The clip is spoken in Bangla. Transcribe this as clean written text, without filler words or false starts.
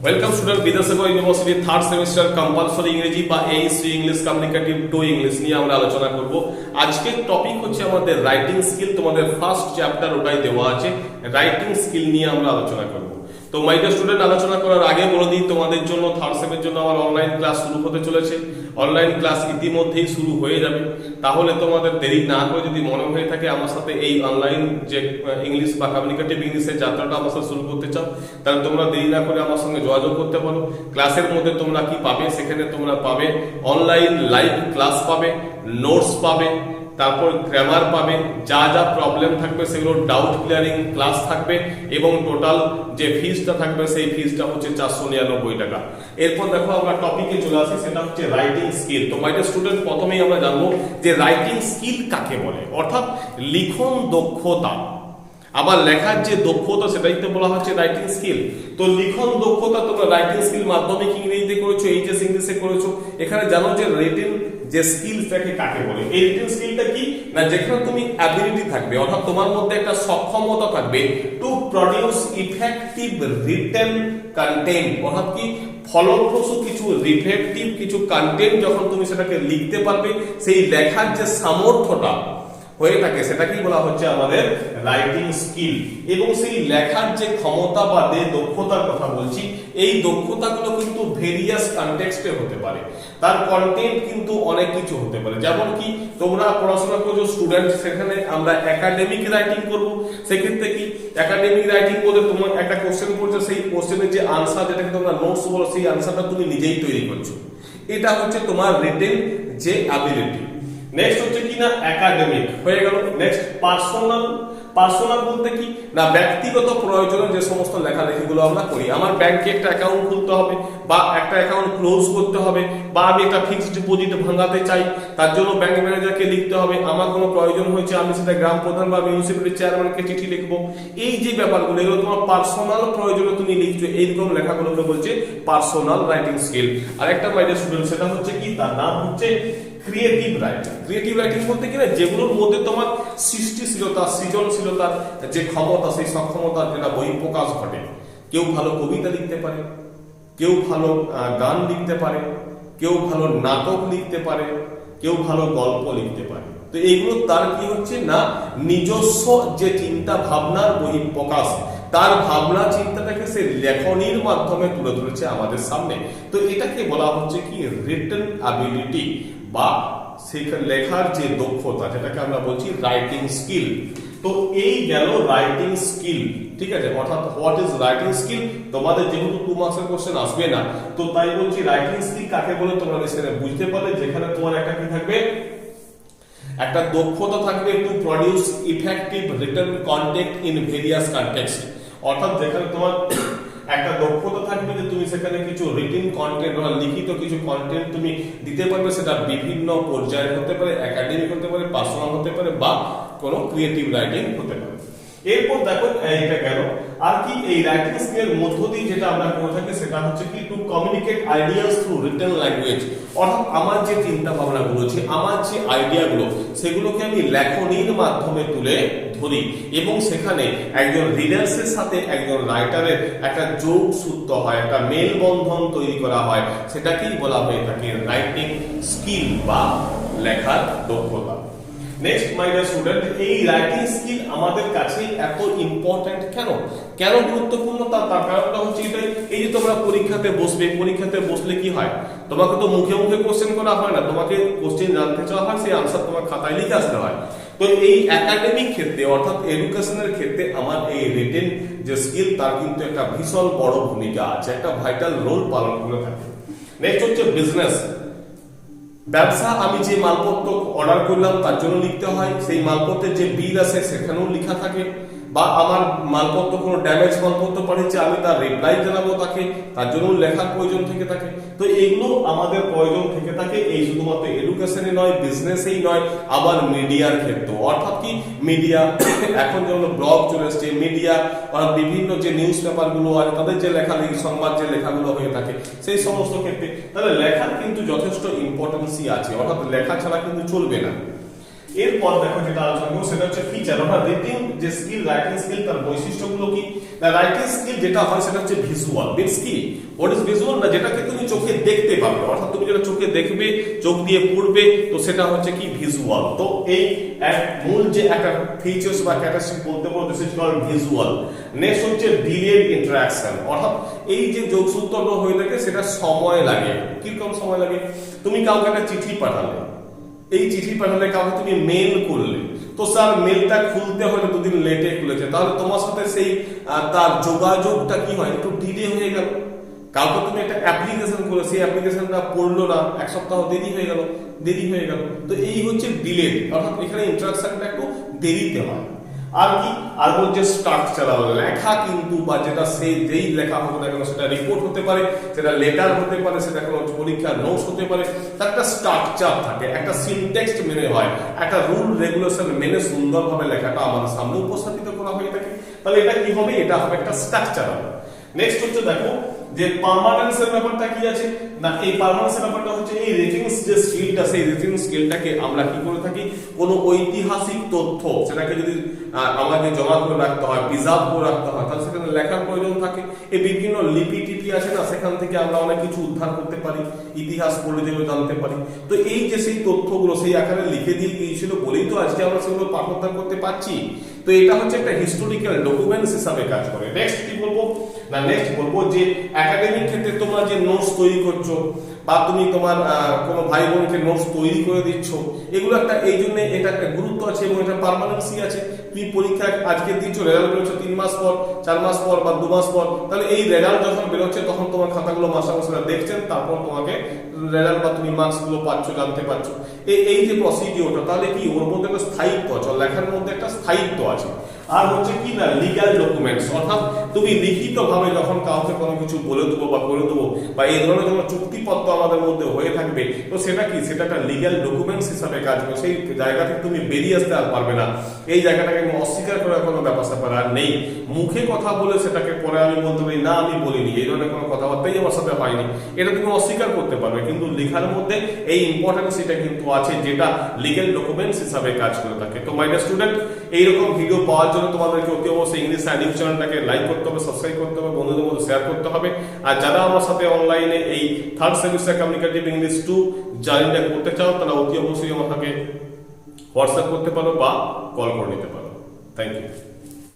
Welcome student, Vidyasagar university third semester compulsory ইংরেজি বা HC English communicative to English নিয়ে আমরা আলোচনা করব। আজকের টপিক হচ্ছে আমাদের রাইটিং স্কিল। তোমাদের ফার্স্ট চ্যাপ্টার ওটাই দেওয়া আছে, রাইটিং স্কিল নিয়ে আমরা আলোচনা করব। তো মাই ডিয়ার স্টুডেন্ট, আলোচনা করার আগে বলে দিই তোমাদের জন্য থার্ড সেমের জন্য আমার অনলাইন ক্লাস শুরু হতে চলেছে। অনলাইন ক্লাস ইতিমধ্যেই শুরু হয়ে যাবে। তাহলে তোমাদের দেরি না করে যদি মনে হয়ে থাকে আমার সাথে এই অনলাইন যে ইংলিশ বা কমিউনিকেটিভ ইংলিশের যাত্রাটা আমার সাথে শুরু করতে চাও, তাহলে তোমরা দেরি না করে আমার সঙ্গে যোগাযোগ করতে পারো। ক্লাসের মধ্যে তোমরা কি পাবে? সেখানে তোমরা পাবে অনলাইন লাইভ ক্লাস পাবে, নোটস পাবে, তারপর গ্রামার পাবে, যা যা প্রবলেম থাকবে সেগুলো ডাউট ক্লিয়ারিং ক্লাস থাকবে, এবং টোটাল যে ফিসটা থাকবে সেই ফিসটা হচ্ছে 499 টাকা। এরপর দেখো আমরা টপিকে চলে আসি, সেটা হচ্ছে রাইটিং স্কিল। তো মাই ডিয়ার স্টুডেন্ট, প্রথমেই আমরা জানবো যে রাইটিং স্কিল কাকে বলে, অর্থাৎ লিখন দক্ষতা। আবার লেখার যে দক্ষতা সেটাই তো বলা হচ্ছে রাইটিং স্কিল। তো লিখন দক্ষতা তোমরা রাইটিং স্কিল মাধ্যমিক ইংরেজিতে করেছো, এইচএস ইংলিশে করেছো। এখানে জানো যে রিটেন যে স্কিলটাকে কাকে বলে। এই রিটেন স্কিলটা কি না, যেখানে তুমি অ্যাবিলিটি থাকবে, অর্থাৎ তোমার মধ্যে একটা সক্ষমতা থাকবে to produce effective written content, অর্থাৎ কি ফলপ্রসূ কিছু রিফ্লেক্টিভ কিছু কন্টেন্ট যখন তুমি সেটাকে লিখতে পারবে, সেই লেখার যে সামর্থ্যটা হয়ে থাকে সেটাকেই বলা হচ্ছে আমাদের রাইটিং স্কিল। এবং সেই লেখার যে ক্ষমতা বা যে দক্ষতার কথা বলছি, এই দক্ষতাগুলো কিন্তু ভেরিয়াস কনটেক্সটে হতে পারে। তার কন্টেন্ট কিন্তু অনেক কিছু হতে পারে। যেমন কি তোমরা পড়াশোনা করছো স্টুডেন্ট, সেখানে আমরা একাডেমিক রাইটিং করব। সেক্ষেত্রে কি একাডেমিক রাইটিং বলতে তোমার একটা কোশ্চেন পড়ছে, সেই কোশ্চেনের যে আনসার, যেটাকে তোমরা নোটস বলো, সেই আনসারটা তুমি নিজেই তৈরি করছো। এটা হচ্ছে তোমার রিটেন যে অ্যাবিলিটি। নেক্সট হচ্ছে কি না একাডেমিক হয়ে গেল। Next personal. পার্সোনাল বলতে কি না, ব্যক্তিগত প্রয়োজনে যে সমস্ত লেখালেখিগুলো আমরা করি। আমার ব্যাংকে একটা অ্যাকাউন্ট খুলতে হবে, বা একটা অ্যাকাউন্ট ক্লোজ করতে হবে, বা আমি একটা ফিক্সড ডিপোজিট ভাঙাতে চাই, তার জন্য ব্যাংক ম্যানেজারকে লিখতে হবে। আমার কোনো প্রয়োজন হয়েছে, আমি সেটা গ্রাম প্রধান বা মিউনিসিপ্যালিটি চেয়ারম্যানকে চিঠি লিখবো। এই যে ব্যাপারগুলো, এগুলো তোমার পার্সোনাল প্রয়োজনে তুমি লিখছো, এইরকম লেখাগুলোকে বলছে পার্সোনাল রাইটিং স্কিল। আর একটা মাই ডিয়ার স্টুডেন্ট, সেটা হচ্ছে কি, তার নাম হচ্ছে ক্রিয়েটিভ রাইটিং। ক্রিয়েটিভ রাইটিং বলতে কি না, যেগুলোর মধ্যে তোমার সৃষ্টিশীলতা, সৃজনশীলতার যে ক্ষমতা, সেই সক্ষমতার যেটা বহিঃপ্রকাশ ঘটে। কেউ ভালো কবিতা লিখতে পারে, কেউ ভালো গান লিখতে পারে, কেউ ভালো নাটক লিখতে পারে, কেউ ভালো গল্প লিখতে পারে। তো এইগুলো তার কি হচ্ছে না, নিজস্ব যে চিন্তা ভাবনার বহিঃপ্রকাশ, তার ভাবনা চিন্তাটাকে সে লেখনীর মাধ্যমে তুলে ধরেছে আমাদের সামনে। তো এটাকে বলা হচ্ছে কি রিটেন অ্যাবিলিটি, বা সেখানে লেখার যে দক্ষতা, যেটাকে আমরা বলছি রাইটিং স্কিল। তো এই গেল রাইটিং স্কিল, ঠিক আছে। অর্থাৎ হোয়াট ইজ রাইটিং স্কিল, তোমাদের যেহেতু 2 মার্কসের কোশ্চেন আসবে না, তো তাই বলছি রাইটিং স্কিল কাকে বলে তোমরা সেটা বুঝতে পারলে। যেখানে তোমার একটা কি থাকবে, একটা দক্ষতা থাকবে to produce effective written contained in various context. অর্থাৎ যেখানে তোমার একটা দক্ষতা থাকবে যে তুমি সেখানে কিছু রিটেন কন্টেন্ট বা লিখিত কিছু কন্টেন্ট তুমি দিতে পারবে। সেটা বিভিন্ন পর্যায়ে হতে পারে, একাডেমিক হতে পারে, পার্সোনাল হতে পারে, বা কোনো ক্রিয়েটিভ রাইটিং হতে পারে। এরপর দেখো এইটা গেল। আর কি এই রাইটিং স্কিলের মধ্য দিয়ে যেটা আমরা করে থাকি, সেটা হচ্ছে কি to communicate ideas through written language. অর্থাৎ আমার যে চিন্তা ভাবনাগুলো আছে, আমার যে আইডিয়াগুলো, সেগুলোকে আমি লেখনীর মাধ্যমে তুলে ধরি, এবং সেখানে একজন রিডার্সের সাথে একজন রাইটারের একটা যোগসূত্র হয়, একটা মেলবন্ধন তৈরি করা হয়। সেটাকেই বলা হয়ে থাকে রাইটিং স্কিল বা লেখার দক্ষতা। নেক্সট মাই ডিয়ার স্টুডেন্ট, এই রাইটিং স্কিল আমাদের কাছে এত ইম্পর্টেন্ট কেন, কেন গুরুত্বপূর্ণ, তার কারণটা হচ্ছে এটাই। এই যে তোমরা পরীক্ষাতে বসবে, পরীক্ষাতে বসলে কি হয়, তোমাকে তো মুখে মুখে কোশ্চেন করা হয় না, তোমাকে কোশ্চেন জানতে চাওয়া হয়, সেই আনসার তোমার খাতায় লিখে আসতে হয়। তো এই একাডেমিক ক্ষেত্রে, অর্থাৎ এডুকেশনের ক্ষেত্রে আমার এই রিটেন যে স্কিল, তার কিন্তু একটা ভীষণ বড় ভূমিকা আছে, একটা ভাইটাল রোল পালন করে থাকে। নেক্সট হচ্ছে বিজনেস, ব্যবসা। আমি যে মালপত্র অর্ডার করলাম তার জন্য লিখতে হয়, সেই মালপত্রের যে বিল আছে সেখানেও লেখা থাকে। বা আমার মালপত্র কোনো ড্যামেজ মালপত্র পাঠিয়েছে, আমি তার রিপ্লাই জানাবো তাকে, তার জন্য লেখার প্রয়োজন থেকে থাকে। তো এগুলো আমাদের প্রয়োজন থেকে থাকে, এই শুধুমাত্র এডুকেশনে নয়, বিজনেসেই নয়, আবার মিডিয়ার ক্ষেত্রেও। অর্থাৎ কি মিডিয়া, এখন যেমন ব্লগ চলে এসছে, মিডিয়া বা বিভিন্ন যে নিউজ পেপারগুলো আছে, তাদের যে লেখালেখি, সংবাদ যে লেখাগুলো হয়ে থাকে, সেই সমস্ত ক্ষেত্রে তাহলে লেখার কিন্তু যথেষ্ট ইম্পর্টেন্সই আছে। অর্থাৎ লেখা ছাড়া কিন্তু চলবে না। এরপর দেখো যেটা আলোচনা করব সেটা হচ্ছে ফিচার, অর্থাৎ রিটিং যে স্কিল, রাইটিং স্কিল, তার বৈশিষ্ট্যগুলো কি। রাইটিং স্কিল যেটা হয় সেটা হচ্ছে ভিজুয়াল। মিন্স কি, হোয়াট ইজ ভিজুয়াল? না যেটাকে তুমি চোখে দেখতে পাবে, অর্থাৎ তুমি যেটা চোখে দেখবে, চোখ দিয়ে পড়বে, তো সেটা হচ্ছে কি ভিজুয়াল। তো এই মূল যে একটা ফিচার্স বা ক্যারেক্টারিস্টিক বলতে পারো, this is called visual. Next হচ্ছে ডিলেড ইন্টারঅ্যাকশন, অর্থাৎ এই যে যোগসূত্রটা হয়ে থাকে সেটা সময় লাগে। কিরকম সময় লাগে? তুমি কাউকে একটা চিঠি পাঠালে, এই চিঠি পাঠালে কাউকে তুমি মেল করলে, তো স্যার মেলটা খুলতে হলে দুদিন লেটে খুলেছে, তাহলে তোমার সাথে সেই তার যোগাযোগটা কি হয়, একটু ডিলে হয়ে গেল। কাউকে তুমি একটা অ্যাপ্লিকেশন করে সেই অ্যাপ্লিকেশনটা পড়লো না, এক সপ্তাহ দেরি হয়ে গেল। তো এই হচ্ছে ডিলেড, অর্থাৎ এখানে ইন্টারাকশনটা একটু দেরিতে হয়। আর কি, আর বলছে স্ট্রাকচারাল লেখা কিন্তু, বা যেটা সেই যেই লেখা হোক না কেন, সেটা রিপোর্ট হতে পারে, সেটা লেটার হতে পারে, সেটা কোনো পরীক্ষার নোটস হতে পারে, তার একটা স্ট্রাকচার থাকে, একটা সিনট্যাক্স মেনে হয়, একটা রুল রেগুলেশন মেনে সুন্দরভাবে লেখাটা আমাদের সামনে উপস্থাপিত করা হয়ে থাকে। তাহলে এটা কি হবে? এটা হবে একটা স্ট্রাকচারাল। নেক্সট হচ্ছে দেখো যে পার্মানেন্সের ব্যাপারটা কি আছে না, এই পার্মানেন্সের ব্যাপারটা হচ্ছে এই রেটিংস যে স্কিলটা, সেই রেটিং স্কিলটাকে আমরা কি করে থাকি, কোনো ঐতিহাসিক তথ্য সেটাকে যদি আমাকে জমা করে রাখতে হয়, প্রিজার্ভ করে রাখতে হয়, তাহলে সেখানে লেখার প্রয়োজন থাকে। এই বিভিন্ন লিপি টিপি আছে না, সেখান থেকে আমরা অনেক কিছু উদ্ধার করতে পারি, ইতিহাস পড়ে যেগুলো জানতে পারি। তো এই যে সেই তথ্যগুলো সেই আকারে লিখে দিয়ে গিয়েছিল বলেই তো আজকে আমরা সেগুলো পাঠোদ্ধার করতে পারছি। তো এটা হচ্ছে একটা হিস্টোরিক্যাল ডকুমেন্টস হিসাবে কাজ করে। নেক্সট কি বলবো না, নেক্সট বলবো যে একাডেমিক ক্ষেত্রে তোমরা যে নোটস তৈরি করছো, বা তুমি তোমার কোনো ভাই বোনকে নোটস তৈরি করে দিচ্ছ, এগুলো একটা এই জন্য এটা একটা গুরুত্ব আছে এবং এটা পার্মানেন্সি আছে। তুমি পরীক্ষা আজকে দিচ্ছ, রেজাল্ট বেরোচ্ছে 3 মাস পর, 4 মাস পর বা 2 মাস পর, তাহলে এই রেজাল্ট যখন বেরোচ্ছে তখন তোমার খাতাগুলো মাস্টারমশাইরা দেখছেন, তারপর তোমাকে রেজাল্ট বা তুমি মার্কস গুলো পাচ্ছ, জানতে পারছো। এই যে প্রসিডিওরটা, তাহলে কি ওর মধ্যে একটা স্থায়িত্ব আছে, লেখার মধ্যে একটা স্থায়িত্ব আছে। আর হচ্ছে কি না, লিগ্যাল ডকুমেন্টস, অর্থাৎ তুমি লিখিত ভাবে যখন কাউকে কোনো কিছু বলে দেবো বা করে দেবো, বা এই ধরনের যখন চুক্তিপত্র আমাদের মধ্যে হয়ে থাকবে, তো সেটা কি, সেটা একটা লিগ্যাল ডকুমেন্টস হিসাবে কাজ করে। সেই জায়গা থেকে তুমি বেরিয়ে আসতে আর পারবে না। এই জায়গাটাকে অস্বীকার করার কোনো ব্যাপার স্যাপার আর নেই। মুখে কথা বলে সেটাকে পরে আমি বলতে পারি না আমি বলিনি, এই ধরনের কোনো কথাবার্তাই আমার সাথে হয়নি, এটা তুমি অস্বীকার করতে পারবে। কিন্তু লেখার মধ্যে এই ইম্পর্টেন্স এটা কিন্তু আছে, যেটা লিগ্যাল ডকুমেন্টস হিসাবে কাজ করে থাকে। তো মাই ডিয়ার স্টুডেন্ট, এইরকম ভিডিও পাওয়ার জন্য তোমাদেরকে অতি অবশ্যই ইংলিশ আইডিং চ্যানেলটাকে লাইক করতে হবে, সাবস্ক্রাইব করতে হবে, বন্ধুদের মধ্যে শেয়ার করতে হবে। আর যারা আমার সাথে অনলাইনে এই 3rd সেমিস্টার কমিউনিকেটিভ ইংলিশ 2 জার্নিটা করতে চাও, তারা অতি অবশ্যই আমাকে হোয়াটসঅ্যাপ করতে পারো বা কল করে নিতে পারো। Thank you.